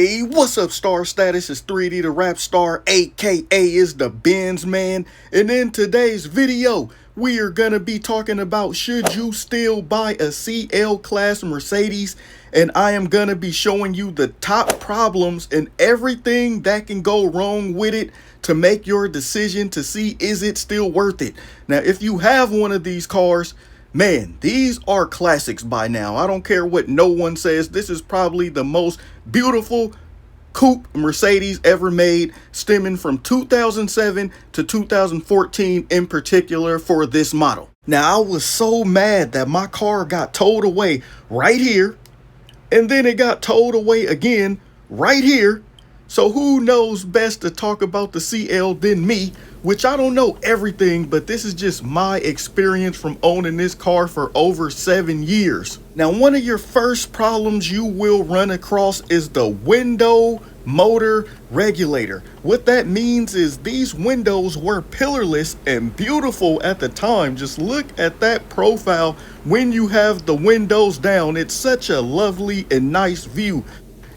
Hey, what's up, Star Status? It's 3D the Rap Star, aka is the Benz Man. And in today's video, we are gonna be talking about should you still buy a CL class Mercedes, and I am gonna be showing you the top problems and everything that can go wrong with it to make your decision to see is it still worth it. Now, if you have one of these cars, man, these are classics by now. I don't care what no one says. This is probably the most beautiful coupe Mercedes ever made, stemming from 2007 to 2014 in particular for this model. Now, I was so mad that my car got towed away right here, and then it got towed away again right here. So who knows best to talk about the CL than me, which I don't know everything, but this is just my experience from owning this car for over 7 years. Now, one of your first problems you will run across is the window motor regulator. What that means is these windows were pillarless and beautiful at the time. Just look at that profile when you have the windows down. It's such a lovely and nice view.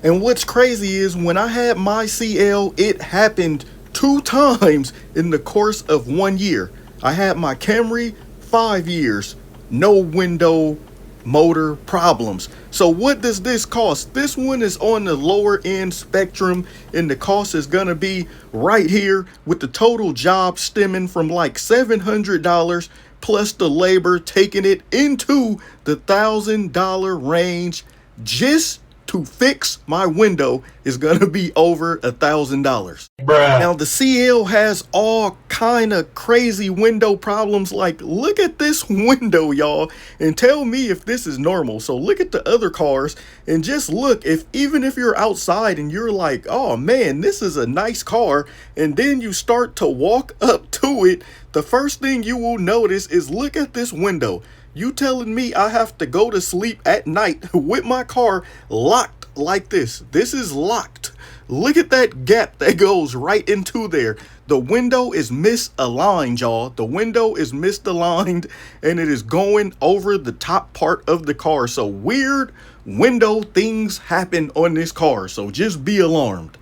And what's crazy is when I had my CL, it happened 2 times in the course of 1 year. I had my Camry 5 years, no window motor problems. So what does this cost? This one is on the lower end spectrum, and the cost is gonna be right here, with the total job stemming from like $700 plus the labor, taking it into the $1,000 range. Just to fix my window is gonna be over $1,000. Now, the CL has all kind of crazy window problems. Like, look at this window, y'all, and tell me if this is normal. So look at the other cars and just look, even if you're outside and you're like, oh man, this is a nice car, and then you start to walk up to it, the first thing you will notice is, look at this window. You telling me I have to go to sleep at night with my car locked like this? This is locked. Look at that gap that goes right into there. The window is misaligned, y'all. The window is misaligned, and it is going over the top part of the car. So weird window things happen on this car. So just be alarmed.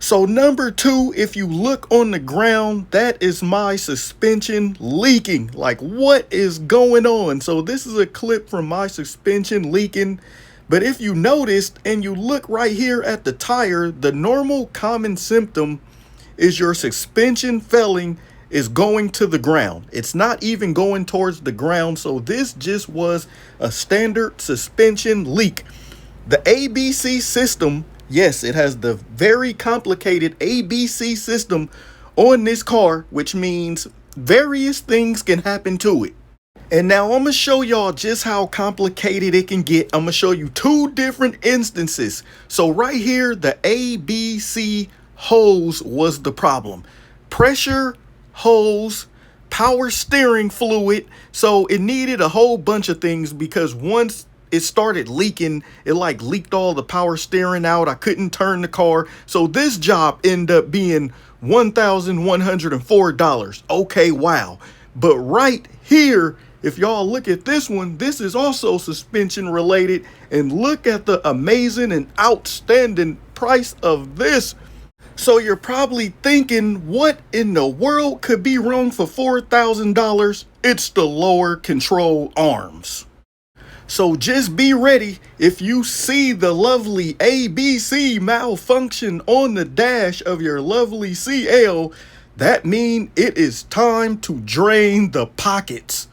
So number 2, if you look on the ground, that is my suspension leaking. Like, what is going on? So this is a clip from my suspension leaking. But if you noticed and you look right here at the tire, the normal common symptom is your suspension failing is going to the ground. It's not even going towards the ground. So this just was a standard suspension leak. The ABC system, yes, it has the very complicated ABC system on this car, which means various things can happen to it. And now I'm going to show y'all just how complicated it can get. I'm going to show you 2 different instances. So right here, the ABC hose was the problem. Pressure hose, power steering fluid. So it needed a whole bunch of things, because once it started leaking, it like leaked all the power steering out. I couldn't turn the car. So this job ended up being $1,104. Okay, wow. But right here, if y'all look at this one, this is also suspension related. And look at the amazing and outstanding price of this. So you're probably thinking, what in the world could be wrong for $4,000? It's the lower control arms. So just be ready. If you see the lovely ABC malfunction on the dash of your lovely CL, that means it is time to drain the pockets.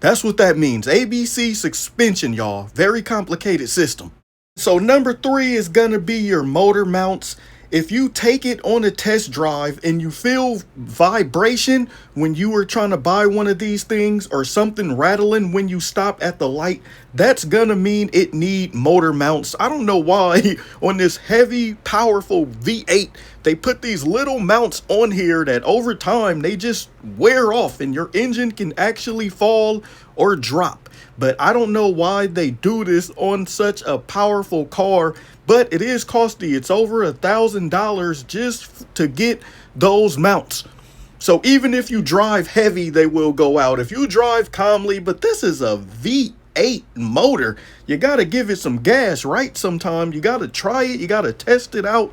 That's what that means. ABC suspension, y'all. Very complicated system. So number 3 is gonna be your motor mounts. If you take it on a test drive and you feel vibration when you were trying to buy one of these things, or something rattling when you stop at the light, that's gonna mean it need motor mounts. I don't know why on this heavy, powerful V8, they put these little mounts on here that over time, they just wear off and your engine can actually fall or drop. But I don't know why they do this on such a powerful car, but it is costly. It's over $1,000 just to get those mounts. So even if you drive heavy, they will go out. If you drive calmly, but this is a V8 V8 motor. You got to give it some gas, right? Sometime you got to try it, you got to test it out.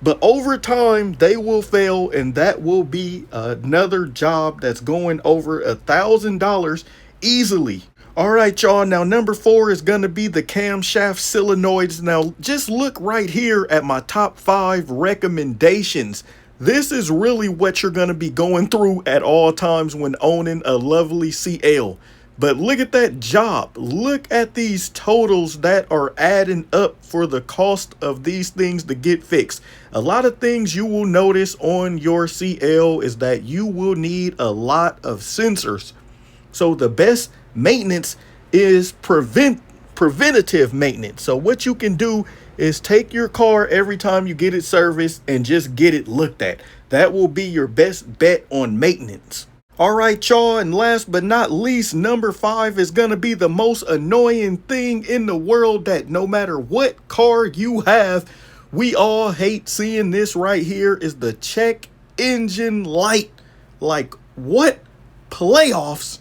But over time, they will fail, and that will be another job that's going over $1,000 easily. All right, y'all. Now, number 4 is going to be the camshaft solenoids. Now, just look right here at my top 5 recommendations. This is really what you're going to be going through at all times when owning a lovely CL. But look at that job. Look at these totals that are adding up for the cost of these things to get fixed. A lot of things you will notice on your CL is that you will need a lot of sensors. So the best maintenance is preventative maintenance. So what you can do is take your car every time you get it serviced and just get it looked at. That will be your best bet on maintenance. All right, y'all, and last but not least, number 5 is going to be the most annoying thing in the world that no matter what car you have, we all hate seeing. This right here is the check engine light. Like, what? Playoffs?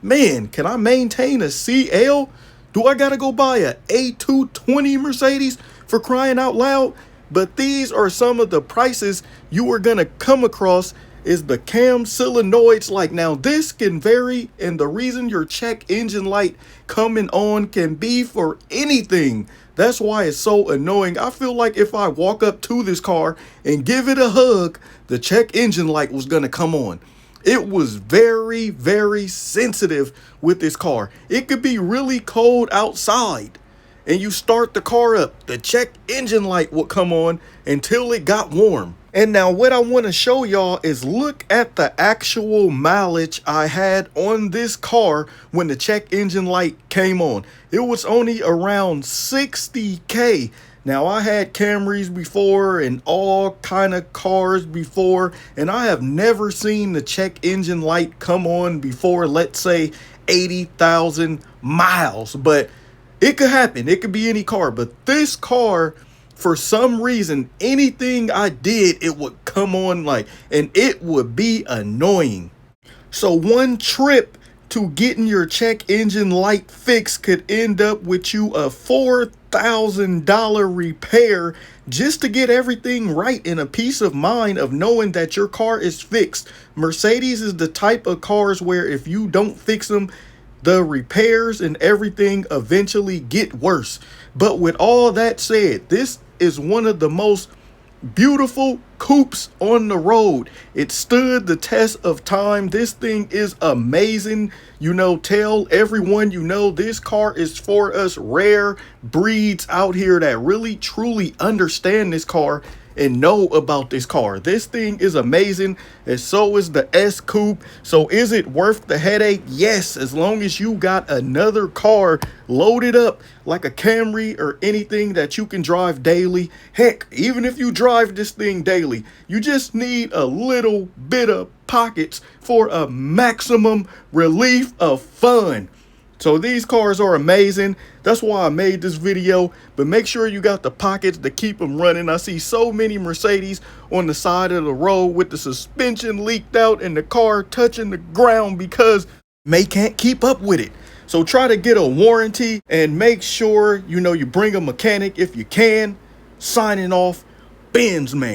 Man, can I maintain a CL? Do I gotta go buy a A220 Mercedes, for crying out loud? But these are some of the prices you are gonna come across. Is the cam solenoids. Like, now this can vary, and the reason your check engine light coming on can be for anything. That's why it's so annoying. I feel like if I walk up to this car and give it a hug, the check engine light was gonna come on. It was very, very sensitive with this car. It could be really cold outside and you start the car up, the check engine light would come on until it got warm. And now what I want to show y'all is look at the actual mileage I had on this car when the check engine light came on. It was only around 60K. Now, I had Camrys before and all kind of cars before, and I have never seen the check engine light come on before, let's say, 80,000 miles. But it could happen. It could be any car. But this car, for some reason, anything I did, it would come on like, and it would be annoying. So one trip to getting your check engine light fixed could end up with you a $4,000 repair just to get everything right, and a peace of mind of knowing that your car is fixed. Mercedes is the type of cars where if you don't fix them, the repairs and everything eventually get worse. But with all that said, this is one of the most beautiful coupes on the road. It stood the test of time. This thing is amazing. You know, tell everyone you know this car is for us rare breeds out here that really truly understand this car and know about this car. This thing is amazing, and so is the S Coupe. So is it worth the headache? Yes, as long as you got another car loaded up like a Camry or anything that you can drive daily. Heck, even if you drive this thing daily, you just need a little bit of pockets for a maximum relief of fun. So these cars are amazing. That's why I made this video. But make sure you got the pockets to keep them running. I see so many Mercedes on the side of the road with the suspension leaked out and the car touching the ground because they can't keep up with it. So try to get a warranty and make sure, you know, you bring a mechanic if you can. Signing off, Benz Man.